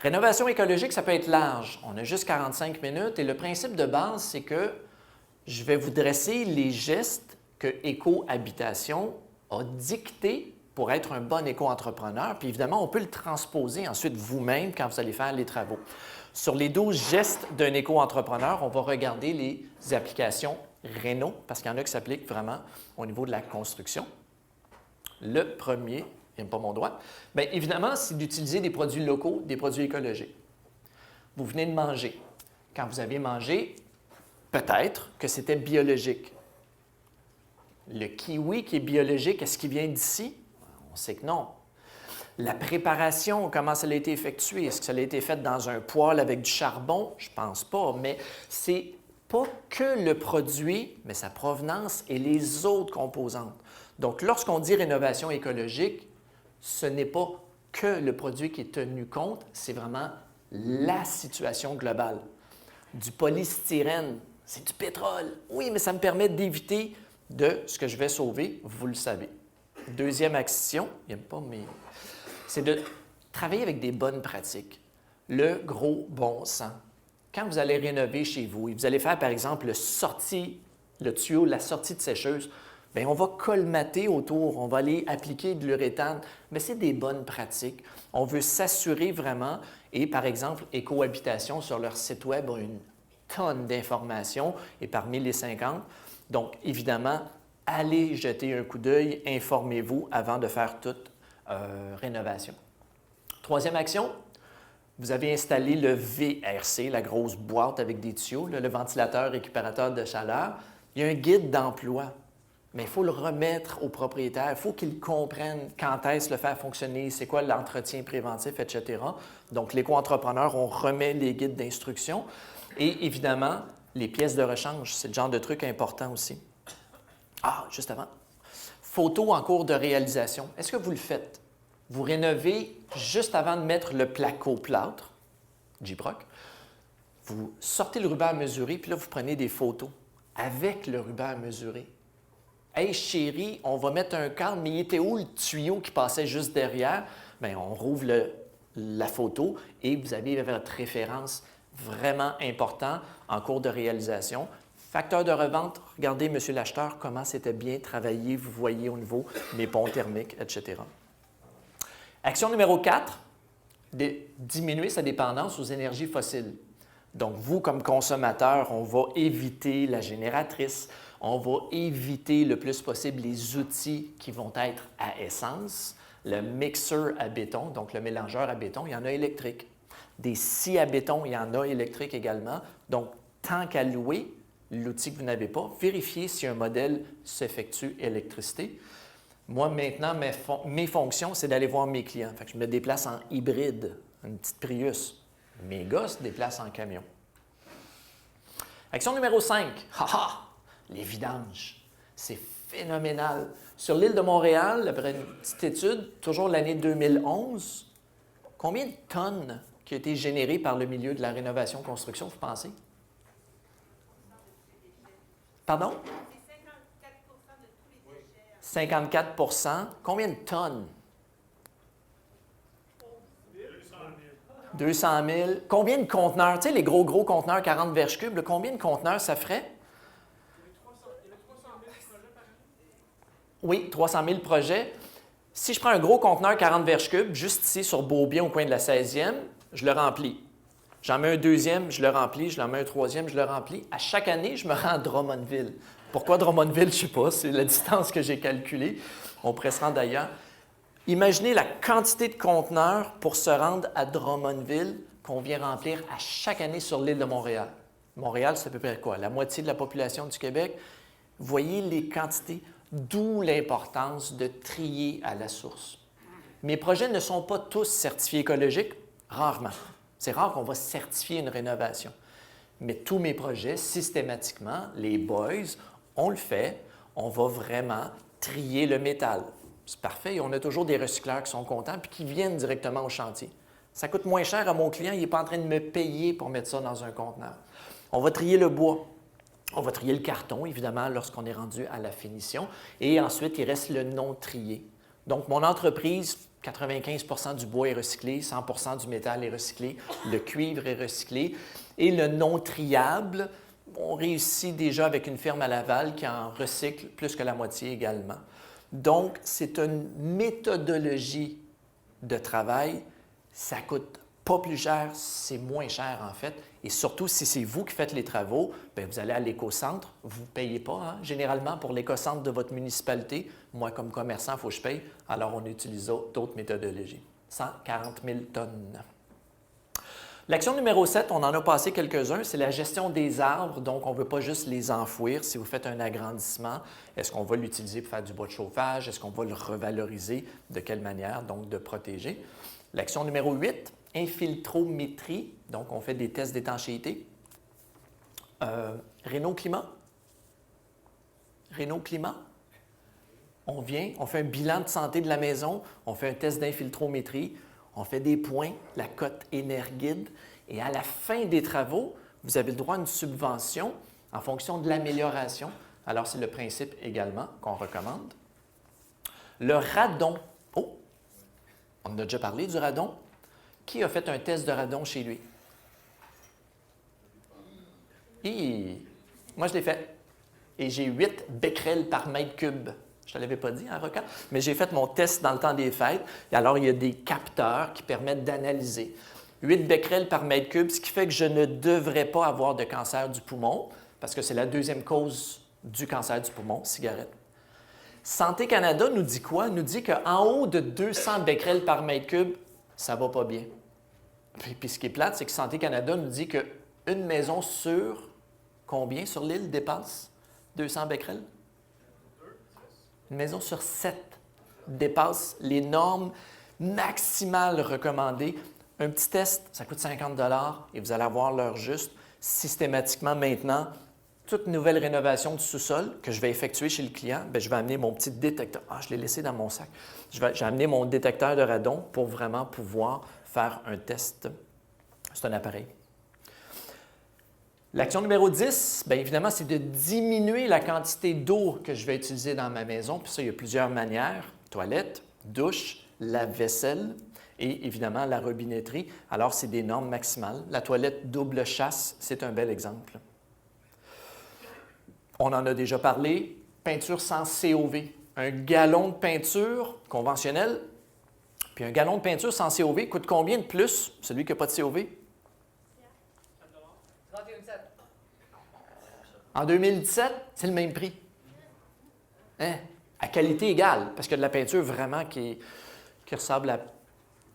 Rénovation écologique, ça peut être large. On a juste 45 minutes et le principe de base, c'est que je vais vous dresser les gestes que Éco-Habitation a dictés pour être un bon éco-entrepreneur. Puis évidemment, on peut le transposer ensuite vous-même quand vous allez faire les travaux. Sur les 12 gestes d'un éco-entrepreneur, on va regarder les applications Réno, parce qu'il y en a qui s'appliquent vraiment au niveau de la construction. Le premier, il n'aime pas mon doigt, bien évidemment, c'est d'utiliser des produits locaux, des produits écologiques. Vous venez de manger. Quand vous avez mangé, peut-être que c'était biologique. Le kiwi qui est biologique, est-ce qu'il vient d'ici? On sait que non. La préparation, comment ça a été effectué? Est-ce que ça a été fait dans un poêle avec du charbon? Je ne pense pas, mais c'est pas que le produit, mais sa provenance et les autres composantes. Donc, lorsqu'on dit rénovation écologique, ce n'est pas que le produit qui est tenu compte, c'est vraiment la situation globale. Du polystyrène, c'est du pétrole. Oui, mais ça me permet d'éviter de ce que je vais sauver, vous le savez. Deuxième action, il n'aime pas, mais c'est de travailler avec des bonnes pratiques. Le gros bon sens. Quand vous allez rénover chez vous et vous allez faire, par exemple, le tuyau, la sortie de sécheuse, bien, on va colmater autour, on va aller appliquer de l'uréthane, mais c'est des bonnes pratiques. On veut s'assurer vraiment, et par exemple, Éco-Habitation, sur leur site web, a une tonne d'informations, et parmi les 50, donc évidemment, allez jeter un coup d'œil, informez-vous avant de faire toute rénovation. Troisième action, vous avez installé le VRC, la grosse boîte avec des tuyaux, le ventilateur récupérateur de chaleur. Il y a un guide d'emploi, mais il faut le remettre au propriétaire. Il faut qu'il comprenne quand est-ce le faire fonctionner, c'est quoi l'entretien préventif, etc. Donc, l'éco-entrepreneur, on remet les guides d'instruction. Et évidemment, les pièces de rechange, c'est le genre de truc important aussi. Ah, juste avant. Photo en cours de réalisation. Est-ce que vous le faites? Vous rénovez juste avant de mettre le placo-plâtre, J-Proc. Vous sortez le ruban à mesurer, puis là, vous prenez des photos avec le ruban à mesurer. « Hey, chérie, on va mettre un cadre, mais il était où le tuyau qui passait juste derrière? » Bien, on rouvre la photo et vous avez votre référence vraiment important en cours de réalisation. Facteur de revente, regardez, monsieur l'acheteur, comment c'était bien travaillé, vous voyez au niveau des ponts thermiques, etc. Action numéro 4, diminuer sa dépendance aux énergies fossiles. Donc, vous, comme consommateur, on va éviter la génératrice, on va éviter le plus possible les outils qui vont être à essence, le mixeur à béton, donc le mélangeur à béton, il y en a électrique. Des scies à béton, il y en a électrique également. Donc, tant qu'à louer l'outil que vous n'avez pas, vérifiez si un modèle s'effectue électricité. Moi, maintenant, mes fonctions, c'est d'aller voir mes clients. Fait que je me déplace en hybride, une petite Prius. Mes gars se déplacent en camion. Action numéro 5. Les vidanges. C'est phénoménal. Sur l'île de Montréal, après une petite étude, toujours l'année 2011, combien de tonnes qui ont été générées par le milieu de la rénovation-construction, vous pensez? Pardon? 54 . Combien de tonnes? 200 000. Combien de conteneurs? Tu sais, les gros conteneurs, 40 verges cubes, combien de conteneurs ça ferait? Oui, 300 000 projets. Si je prends un gros conteneur 40 verges cubes, juste ici sur Beaubien, au coin de la 16e, je le remplis. J'en mets un deuxième, je le remplis. Je l'en mets un troisième, je le remplis. À chaque année, je me rends à Drummondville. Pourquoi Drummondville? Je ne sais pas. C'est la distance que j'ai calculée. On pourrait se rendre d'ailleurs. Imaginez la quantité de conteneurs pour se rendre à Drummondville qu'on vient remplir à chaque année sur l'île de Montréal. Montréal, c'est à peu près quoi? La moitié de la population du Québec. Voyez les quantités, d'où l'importance de trier à la source. Mes projets ne sont pas tous certifiés écologiques, rarement. C'est rare qu'on va certifier une rénovation. Mais tous mes projets, systématiquement, les boys, on le fait, on va vraiment trier le métal. C'est parfait, on a toujours des recycleurs qui sont contents et qui viennent directement au chantier. Ça coûte moins cher à mon client, il n'est pas en train de me payer pour mettre ça dans un conteneur. On va trier le bois. On va trier le carton, évidemment, lorsqu'on est rendu à la finition. Et ensuite, il reste le non trié. Donc, mon entreprise, 95 du bois est recyclé, 100 du métal est recyclé, le cuivre est recyclé. Et le non triable, on réussit déjà avec une firme à Laval qui en recycle plus que la moitié également. Donc, c'est une méthodologie de travail. Ça ne coûte pas plus cher, c'est moins cher en fait. Et surtout, si c'est vous qui faites les travaux, bien, vous allez à l'éco-centre, vous ne payez pas. Hein? Généralement, pour l'éco-centre de votre municipalité, moi, comme commerçant, il faut que je paye. Alors, on utilise d'autres méthodologies. 140 000 tonnes. L'action numéro 7, on en a passé quelques-uns, c'est la gestion des arbres. Donc, on ne veut pas juste les enfouir. Si vous faites un agrandissement, est-ce qu'on va l'utiliser pour faire du bois de chauffage? Est-ce qu'on va le revaloriser? De quelle manière? Donc, de protéger. L'action numéro 8, infiltrométrie. Donc, on fait des tests d'étanchéité. Réno Climat. Réno Climat. On vient, on fait un bilan de santé de la maison, on fait un test d'infiltrométrie. On fait des points, la cote Énerguide, et à la fin des travaux, vous avez le droit à une subvention en fonction de l'amélioration. Alors, c'est le principe également qu'on recommande. Le radon. Oh, on a déjà parlé du radon. Qui a fait un test de radon chez lui? Moi, je l'ai fait. Et j'ai 8 becquerels par mètre cube. Je ne te l'avais pas dit, hein, Rocan? Mais j'ai fait mon test dans le temps des fêtes. Et alors, il y a des capteurs qui permettent d'analyser. 8 becquerels par mètre cube, ce qui fait que je ne devrais pas avoir de cancer du poumon, parce que c'est la deuxième cause du cancer du poumon, cigarette. Santé Canada nous dit quoi? Nous dit qu'en haut de 200 becquerels par mètre cube, ça ne va pas bien. Puis ce qui est plate, c'est que Santé Canada nous dit qu'une maison sur combien sur l'île dépasse 200 becquerels? Une maison sur 7 dépasse les normes maximales recommandées. Un petit test, ça coûte 50 et vous allez avoir l'heure juste. Systématiquement maintenant, toute nouvelle rénovation du sous-sol que je vais effectuer chez le client, bien, je vais amener mon petit détecteur. Ah, je l'ai laissé dans mon sac. Je vais amener mon détecteur de radon pour vraiment pouvoir faire un test. C'est un appareil. L'action numéro 10, bien évidemment, c'est de diminuer la quantité d'eau que je vais utiliser dans ma maison. Puis ça, il y a plusieurs manières. Toilette, douche, lave-vaisselle et évidemment la robinetterie. Alors, c'est des normes maximales. La toilette double chasse, c'est un bel exemple. On en a déjà parlé. Peinture sans COV. Un gallon de peinture conventionnelle, puis un gallon de peinture sans COV coûte combien de plus, celui qui n'a pas de COV? En 2017, c'est le même prix. Hein? À qualité égale, parce qu'il y a de la peinture vraiment qui ressemble à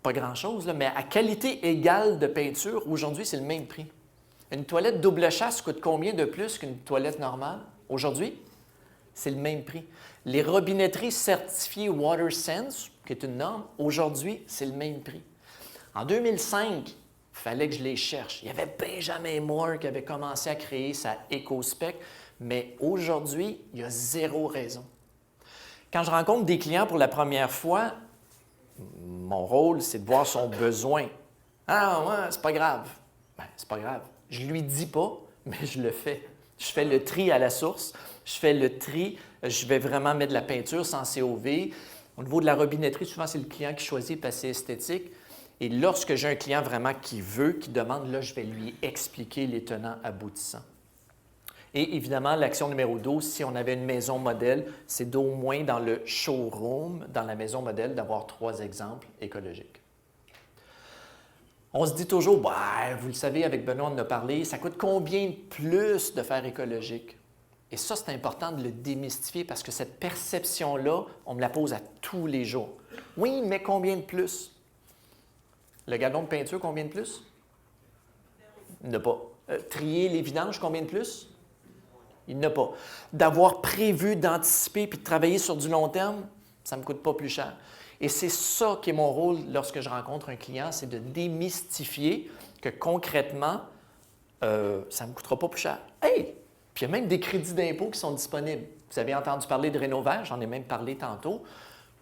pas grand-chose, là, mais à qualité égale de peinture, aujourd'hui, c'est le même prix. Une toilette double chasse coûte combien de plus qu'une toilette normale? Aujourd'hui, c'est le même prix. Les robinetteries certifiées WaterSense, qui est une norme, aujourd'hui, c'est le même prix. En 2005, il fallait que je les cherche. Il y avait Benjamin Moore qui avait commencé à créer sa EcoSpec, mais aujourd'hui, il y a zéro raison. Quand je rencontre des clients pour la première fois, mon rôle, c'est de voir son besoin. Ah, ouais, c'est pas grave. Ben, c'est pas grave. Je lui dis pas, mais je le fais. Je fais le tri à la source. Je fais le tri. Je vais vraiment mettre de la peinture sans COV. Au niveau de la robinetterie, souvent, c'est le client qui choisit parce que c'est esthétique. Et lorsque j'ai un client vraiment qui veut, qui demande, là, je vais lui expliquer les tenants aboutissants. Et évidemment, l'action numéro 12, si on avait une maison modèle, c'est d'au moins dans le showroom, dans la maison modèle, d'avoir 3 exemples écologiques. On se dit toujours, bah, vous le savez, avec Benoît, on en a parlé, ça coûte combien de plus de faire écologique? Et ça, c'est important de le démystifier parce que cette perception-là, on me la pose à tous les jours. Oui, mais combien de plus? Le gallon de peinture, combien de plus? Il n'y en a pas. Trier les vidanges, combien de plus? Il n'y en a pas. D'avoir prévu, d'anticiper puis de travailler sur du long terme, ça ne me coûte pas plus cher. Et c'est ça qui est mon rôle lorsque je rencontre un client, c'est de démystifier que concrètement, ça ne me coûtera pas plus cher. Hey! Puis il y a même des crédits d'impôt qui sont disponibles. Vous avez entendu parler de Rénovage, j'en ai même parlé tantôt.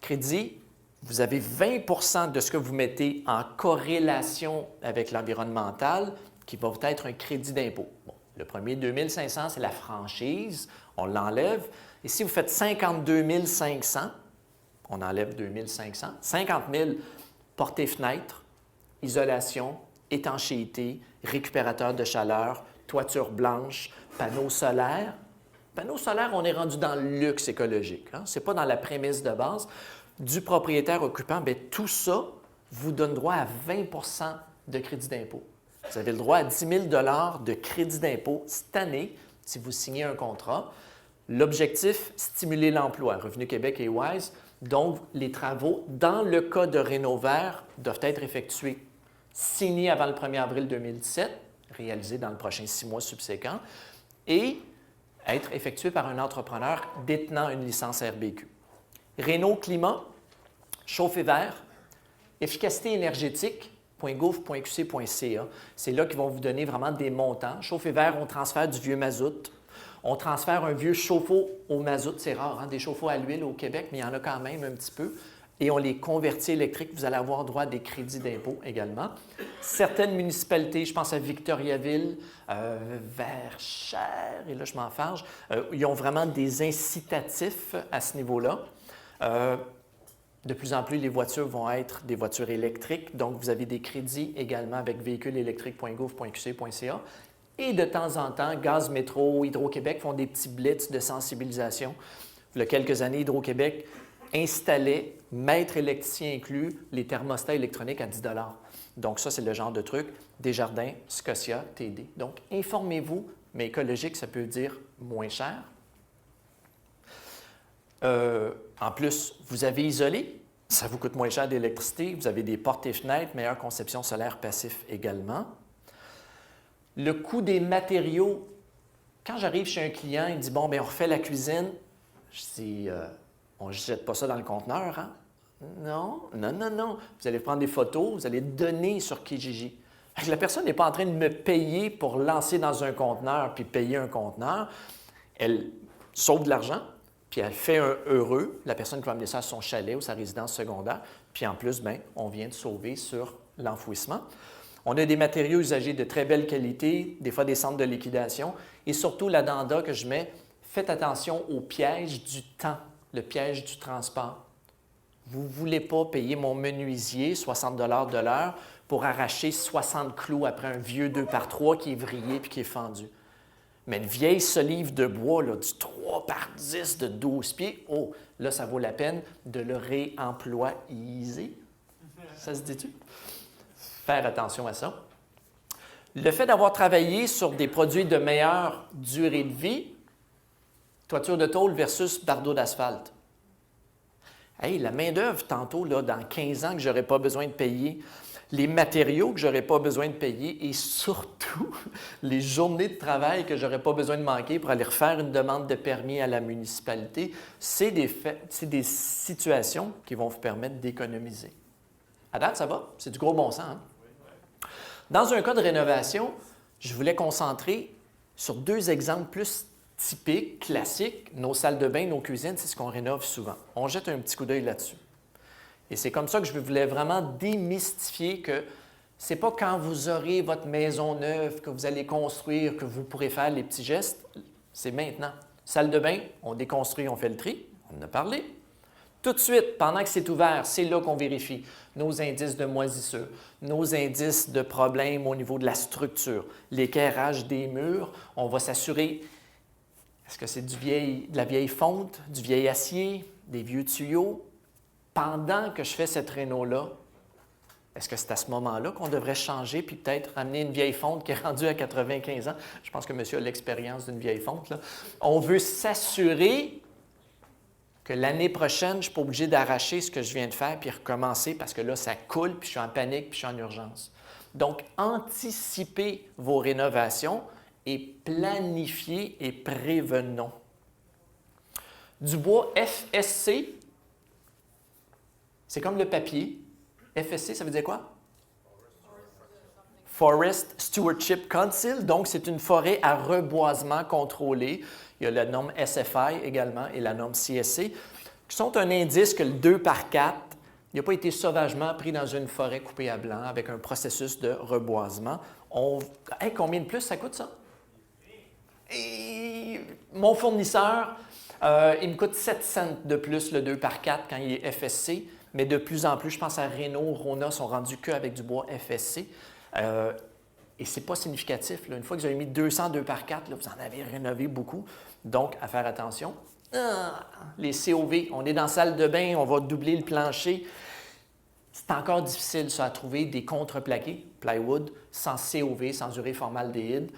Crédit, vous avez 20 de ce que vous mettez en corrélation avec l'environnemental qui va être un crédit d'impôt. Bon, le premier 2 500, c'est la franchise, on l'enlève. Et si vous faites 52 500, on enlève 2500. 50 000 portées fenêtres, isolation, étanchéité, récupérateur de chaleur, toiture blanche, panneaux solaires. Panneaux solaires, on est rendu dans le luxe écologique. Hein? Ce n'est pas dans la prémisse de base. Du propriétaire occupant, bien, tout ça vous donne droit à 20 de crédit d'impôt. Vous avez le droit à 10 000 de crédit d'impôt cette année si vous signez un contrat. L'objectif, stimuler l'emploi. Revenu Québec et WISE. Donc, les travaux, dans le cas de Rénovert, doivent être effectués, signés avant le 1er avril 2017, réalisés dans le prochain 6 mois subséquents, et être effectués par un entrepreneur détenant une licence RBQ. Réno Climat, chauffe et vert, efficacité énergétique.gouv.qc.ca. C'est là qu'ils vont vous donner vraiment des montants. Chauffe et vert, on transfère du vieux mazout. On transfère un vieux chauffe-eau au mazout. C'est rare, hein, des chauffe-eau à l'huile au Québec, mais il y en a quand même un petit peu. Et on les convertit électriques. Vous allez avoir droit à des crédits d'impôt également. Certaines municipalités, je pense à Victoriaville, Verchères, et là je m'enfarge, ils ont vraiment des incitatifs à ce niveau-là. De plus en plus, les voitures vont être des voitures électriques, donc vous avez des crédits également avec véhiculesélectriques.gouv.qc.ca. Et de temps en temps, Gaz Métro, Hydro-Québec font des petits blitz de sensibilisation. Il y a quelques années, Hydro-Québec installait, maître électricien inclus, les thermostats électroniques à 10 $. Donc ça, c'est le genre de truc. Desjardins, Scotia, TD. Donc, informez-vous, mais écologique, ça peut dire moins cher. En plus, vous avez isolé, ça vous coûte moins cher d'électricité. Vous avez des portes et fenêtres, meilleure conception solaire passif également. Le coût des matériaux, quand j'arrive chez un client, il dit « Bon, bien, on refait la cuisine. » Je dis « On ne jette pas ça dans le conteneur, hein? » Non, non, non, non. Vous allez prendre des photos, vous allez donner sur Kijiji. La personne n'est pas en train de me payer pour lancer dans un conteneur puis payer un conteneur. Elle sauve de l'argent, puis elle fait un heureux, la personne qui va amener ça à son chalet ou sa résidence secondaire. Puis en plus, bien, on vient de sauver sur l'enfouissement. On a des matériaux usagés de très belle qualité, des fois des centres de liquidation. Et surtout, l'addenda que je mets, faites attention au piège du temps, le piège du transport. Vous ne voulez pas payer mon menuisier 60 $ de l'heure pour arracher 60 clous après un vieux 2x3 qui est vrillé et qui est fendu. Mais une vieille solive de bois là, du 3x10 de 12 pieds, oh, là, ça vaut la peine de le réemployer. Ça se dit-tu? Faire attention à ça. Le fait d'avoir travaillé sur des produits de meilleure durée de vie, toiture de tôle versus bardeau d'asphalte. Hey, la main-d'œuvre, tantôt, là, dans 15 ans que je n'aurai pas besoin de payer, les matériaux que je n'aurai pas besoin de payer et surtout les journées de travail que je n'aurai pas besoin de manquer pour aller refaire une demande de permis à la municipalité, c'est des situations qui vont vous permettre d'économiser. À date, ça va? C'est du gros bon sens. Hein? Dans un cas de rénovation, je voulais concentrer sur 2 exemples plus typiques, classiques. Nos salles de bain, nos cuisines, c'est ce qu'on rénove souvent. On jette un petit coup d'œil là-dessus. Et c'est comme ça que je voulais vraiment démystifier que ce n'est pas quand vous aurez votre maison neuve que vous allez construire que vous pourrez faire les petits gestes. C'est maintenant. Salle de bain, on déconstruit, on fait le tri. On en a parlé. Tout de suite, pendant que c'est ouvert, c'est là qu'on vérifie nos indices de moisissure, nos indices de problèmes au niveau de la structure, l'équerrage des murs. On va s'assurer, est-ce que c'est de la vieille fonte, du vieil acier, des vieux tuyaux? Pendant que je fais cette réno-là, est-ce que c'est à ce moment-là qu'on devrait changer puis peut-être ramener une vieille fonte qui est rendue à 95 ans? Je pense que monsieur a l'expérience d'une vieille fonte. Là. On veut s'assurer que l'année prochaine, je ne suis pas obligé d'arracher ce que je viens de faire puis recommencer parce que là, ça coule, puis je suis en panique, puis je suis en urgence. Donc, anticipez vos rénovations et planifiez et prévenons. Du bois FSC, c'est comme le papier. FSC, ça veut dire quoi? Forest Stewardship Council. Donc, c'est une forêt à reboisement contrôlé. Il y a la norme SFI également et la norme CSC, qui sont un indice que le 2x4 n'a pas été sauvagement pris dans une forêt coupée à blanc avec un processus de reboisement. Hey, combien de plus ça coûte, ça? Et mon fournisseur Il me coûte 7 cents de plus le 2 par 4 quand il est FSC, mais de plus en plus, je pense à Renault, Rona sont rendus qu'avec du bois FSC. Et ce n'est pas significatif. Là. Une fois que vous avez mis 200 2 par 4, là, vous en avez rénové beaucoup. Donc, à faire attention. Les COV, on est dans la salle de bain, on va doubler le plancher. C'est encore difficile, ça, à trouver des contreplaqués, plywood, sans COV, sans urée formaldéhyde.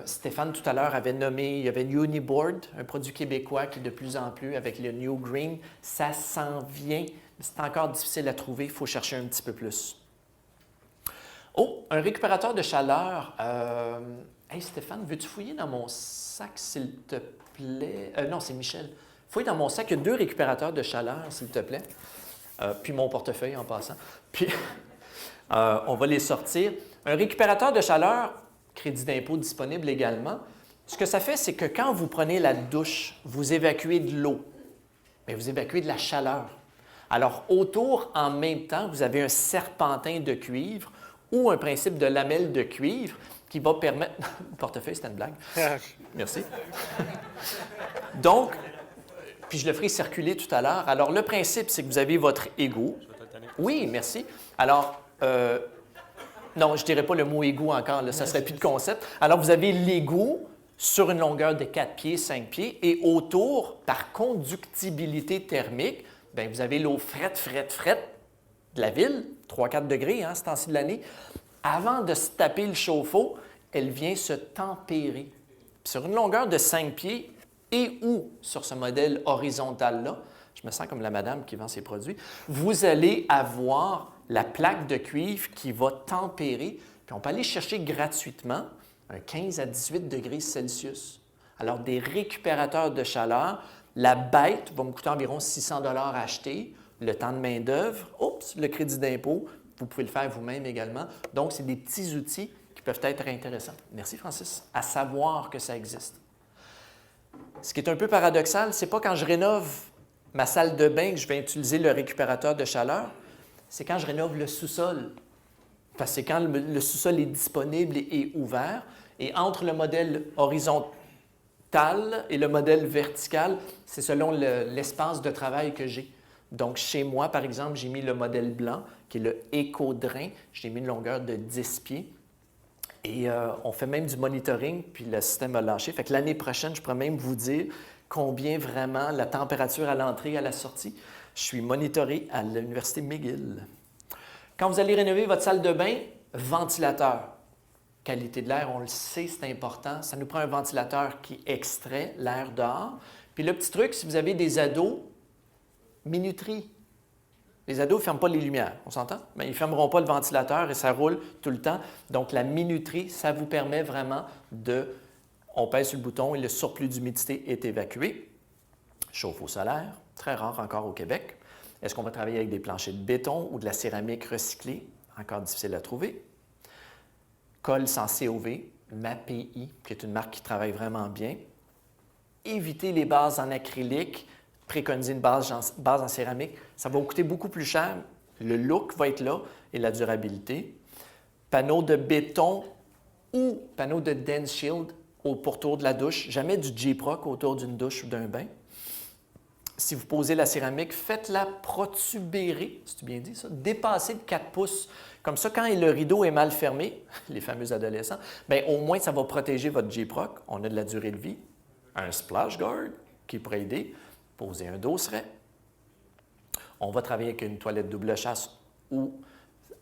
Stéphane, tout à l'heure, avait nommé, il y avait Uniboard, un produit québécois qui, de plus en plus, avec le New Green, ça s'en vient. C'est encore difficile à trouver, il faut chercher un petit peu plus. Oh, un récupérateur de chaleur. Hey Stéphane, veux-tu fouiller dans mon sac, s'il te plaît? Non, c'est Michel. Fouille dans mon sac, il y a 2 récupérateurs de chaleur, s'il te plaît. Puis mon portefeuille en passant. Puis, on va les sortir. Un récupérateur de chaleur, crédit d'impôt disponible également. Ce que ça fait, c'est que quand vous prenez la douche, vous évacuez de l'eau, mais vous évacuez de la chaleur. Alors, autour, en même temps, vous avez un serpentin de cuivre ou un principe de lamelle de cuivre qui va permettre... Le portefeuille, c'était une blague. Merci. Donc, puis je le ferai circuler tout à l'heure. Alors, le principe, c'est que vous avez votre égout. Oui, merci. Alors, non, je ne dirais pas le mot égout encore, là, ça ne serait plus de concept. Alors, vous avez l'égout sur une longueur de 4 pieds, 5 pieds, et autour, par conductibilité thermique, bien, vous avez l'eau frette de la ville, 3-4 degrés, hein, ce temps-ci de l'année. Avant de se taper le chauffe-eau, elle vient se tempérer. Puis sur une longueur de 5 pieds et ou sur ce modèle horizontal-là, je me sens comme la madame qui vend ses produits, vous allez avoir la plaque de cuivre qui va tempérer. Puis on peut aller chercher gratuitement un 15 à 18 degrés Celsius. Alors, des récupérateurs de chaleur, la bête va me coûter environ 600 $ à acheter. Le temps de main-d'œuvre, le crédit d'impôt, vous pouvez le faire vous-même également. Donc, c'est des petits outils qui peuvent être intéressants. Merci, Francis. À savoir que ça existe. Ce qui est un peu paradoxal, c'est pas quand je rénove ma salle de bain que je vais utiliser le récupérateur de chaleur, c'est quand je rénove le sous-sol. Parce que c'est quand le sous-sol est disponible et ouvert. Et entre le modèle horizontal et le modèle vertical, c'est selon l'espace de travail que j'ai. Donc, chez moi, par exemple, j'ai mis le modèle blanc, qui est le Éco-Drain. J'ai mis une longueur de 10 pieds. Et on fait même du monitoring, puis le système a lâché. Fait que l'année prochaine, je pourrais même vous dire combien vraiment la température à l'entrée et à la sortie. Je suis monitoré à l'Université McGill. Quand vous allez rénover votre salle de bain, ventilateur. Qualité de l'air, on le sait, c'est important. Ça nous prend un ventilateur qui extrait l'air dehors. Puis le petit truc, si vous avez des ados, minuterie. Les ados ne ferment pas les lumières, on s'entend? Mais ils ne fermeront pas le ventilateur et ça roule tout le temps. Donc, la minuterie, ça vous permet vraiment de... On pèse sur le bouton et le surplus d'humidité est évacué. Chauffe-eau solaire, très rare encore au Québec. Est-ce qu'on va travailler avec des planchers de béton ou de la céramique recyclée? Encore difficile à trouver. Colle sans COV, MAPI, qui est une marque qui travaille vraiment bien. Éviter les bases en acrylique, préconiser une base en céramique. Ça va vous coûter beaucoup plus cher. Le look va être là et la durabilité. Panneau de béton ou panneau de Dance Shield au pourtour de la douche. Jamais du J-Proc autour d'une douche ou d'un bain. Si vous posez la céramique, faites-la protubérer, c'est bien dit ça, dépasser de 4 pouces. Comme ça, quand le rideau est mal fermé, les fameux adolescents, bien, au moins, ça va protéger votre J-Proc. On a de la durée de vie. Un splash guard qui pourrait aider. Poser un dosseret. On va travailler avec une toilette double chasse ou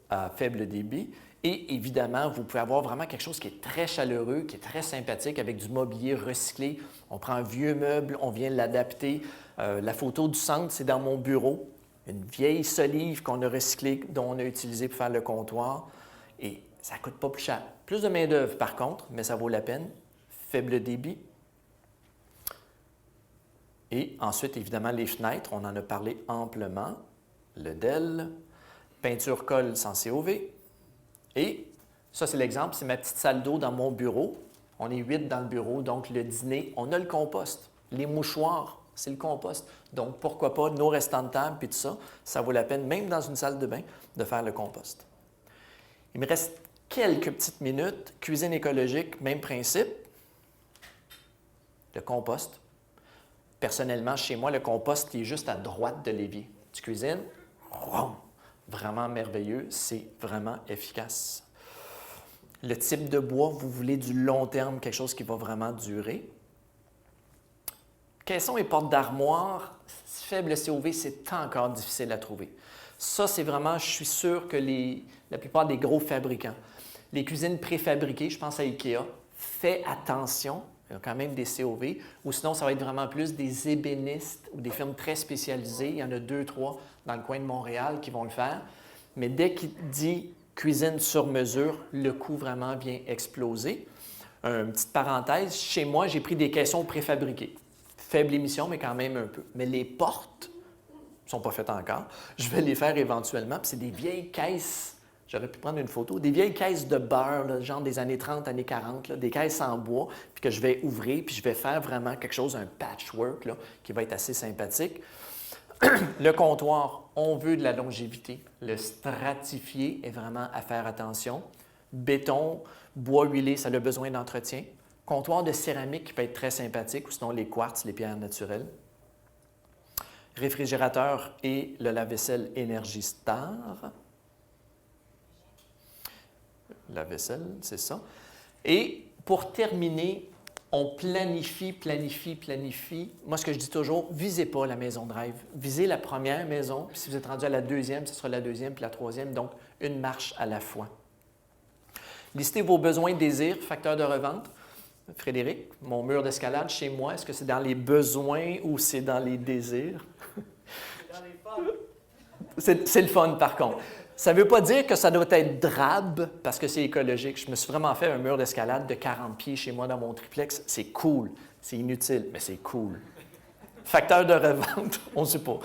à faible débit. Et évidemment, vous pouvez avoir vraiment quelque chose qui est très chaleureux, qui est très sympathique avec du mobilier recyclé. On prend un vieux meuble, on vient l'adapter. La photo du centre, c'est dans mon bureau. Une vieille solive qu'on a recyclée, dont on a utilisé pour faire le comptoir. Et ça ne coûte pas plus cher. Plus de main-d'œuvre par contre, mais ça vaut la peine. Faible débit. Et ensuite, évidemment, les fenêtres, on en a parlé amplement. Le DEL, peinture colle sans COV. Et ça, c'est l'exemple, c'est ma petite salle d'eau dans mon bureau. On est 8 dans le bureau, donc le dîner, on a le compost. Les mouchoirs, c'est le compost. Donc, pourquoi pas nos restants de table puis tout ça, ça vaut la peine, même dans une salle de bain, de faire le compost. Il me reste quelques petites minutes. Cuisine écologique, même principe. Le compost. Personnellement, chez moi, le compost il est juste à droite de l'évier. Tu cuisines, vroom, vraiment merveilleux, c'est vraiment efficace. Le type de bois, vous voulez du long terme, quelque chose qui va vraiment durer. Caissons et portes d'armoire, faible COV, c'est encore difficile à trouver. Ça, c'est vraiment, je suis sûr que la plupart des gros fabricants, les cuisines préfabriquées, je pense à IKEA, fais attention, il y a quand même des COV, ou sinon, ça va être vraiment plus des ébénistes ou des firmes très spécialisées. Il y en a 2, 3 dans le coin de Montréal qui vont le faire. Mais dès qu'il dit cuisine sur mesure, le coût vraiment vient exploser. Une petite parenthèse, chez moi, j'ai pris des caissons préfabriqués. Faible émission, mais quand même un peu. Mais les portes ne sont pas faites encore. Je vais les faire éventuellement. Puis c'est des vieilles caisses. J'aurais pu prendre une photo. Des vieilles caisses de beurre, là, genre des années 30, années 40, là, des caisses en bois, puis que je vais ouvrir, puis je vais faire vraiment quelque chose, un patchwork, là, qui va être assez sympathique. Le comptoir, on veut de la longévité. Le stratifié est vraiment à faire attention. Béton, bois huilé, ça a besoin d'entretien. Comptoir de céramique qui peut être très sympathique, ou sinon les quartz, les pierres naturelles. Réfrigérateur et le lave-vaisselle Énergie Star. Lave-vaisselle, c'est ça. Et pour terminer, on planifie. Moi, ce que je dis toujours, visez pas la maison de rêve. Visez la première maison, puis si vous êtes rendu à la deuxième, ce sera la deuxième, puis la troisième, donc une marche à la fois. Listez vos besoins, désirs, facteurs de revente. Frédéric, mon mur d'escalade chez moi, est-ce que c'est dans les besoins ou c'est dans les désirs? C'est dans les fun. C'est le fun, par contre. Ça ne veut pas dire que ça doit être drabe parce que c'est écologique. Je me suis vraiment fait un mur d'escalade de 40 pieds chez moi dans mon triplex. C'est cool. C'est inutile, mais c'est cool. Facteur de revente, on ne sait pas.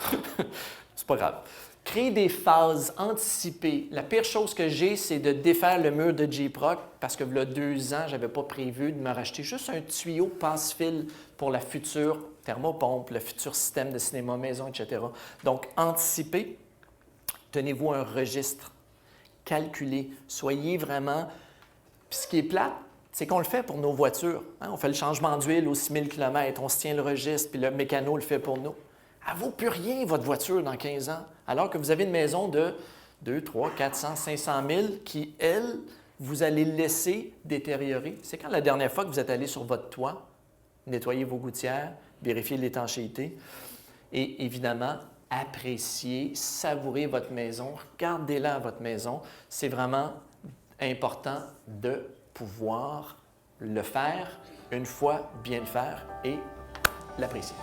C'est pas grave. Créer des phases anticipées. La pire chose que j'ai, c'est de défaire le mur de J-Proc parce que, il y a 2 ans, je n'avais pas prévu de me racheter juste un tuyau passe-fil pour la future thermopompe, le futur système de cinéma maison, etc. Donc, anticiper. Tenez-vous un registre. Calculez. Soyez vraiment... Puis ce qui est plate, c'est qu'on le fait pour nos voitures. Hein? On fait le changement d'huile aux 6000 km, on se tient le registre, puis le mécano le fait pour nous. Elle ne vaut plus rien, votre voiture, dans 15 ans, alors que vous avez une maison de 2, 3, 400, 500 000 qui, elle, vous allez laisser détériorer. C'est quand la dernière fois que vous êtes allé sur votre toit, nettoyer vos gouttières, vérifier l'étanchéité et évidemment, apprécier, savourer votre maison, regardez-la, votre maison. C'est vraiment important de pouvoir le faire une fois, bien le faire et l'apprécier.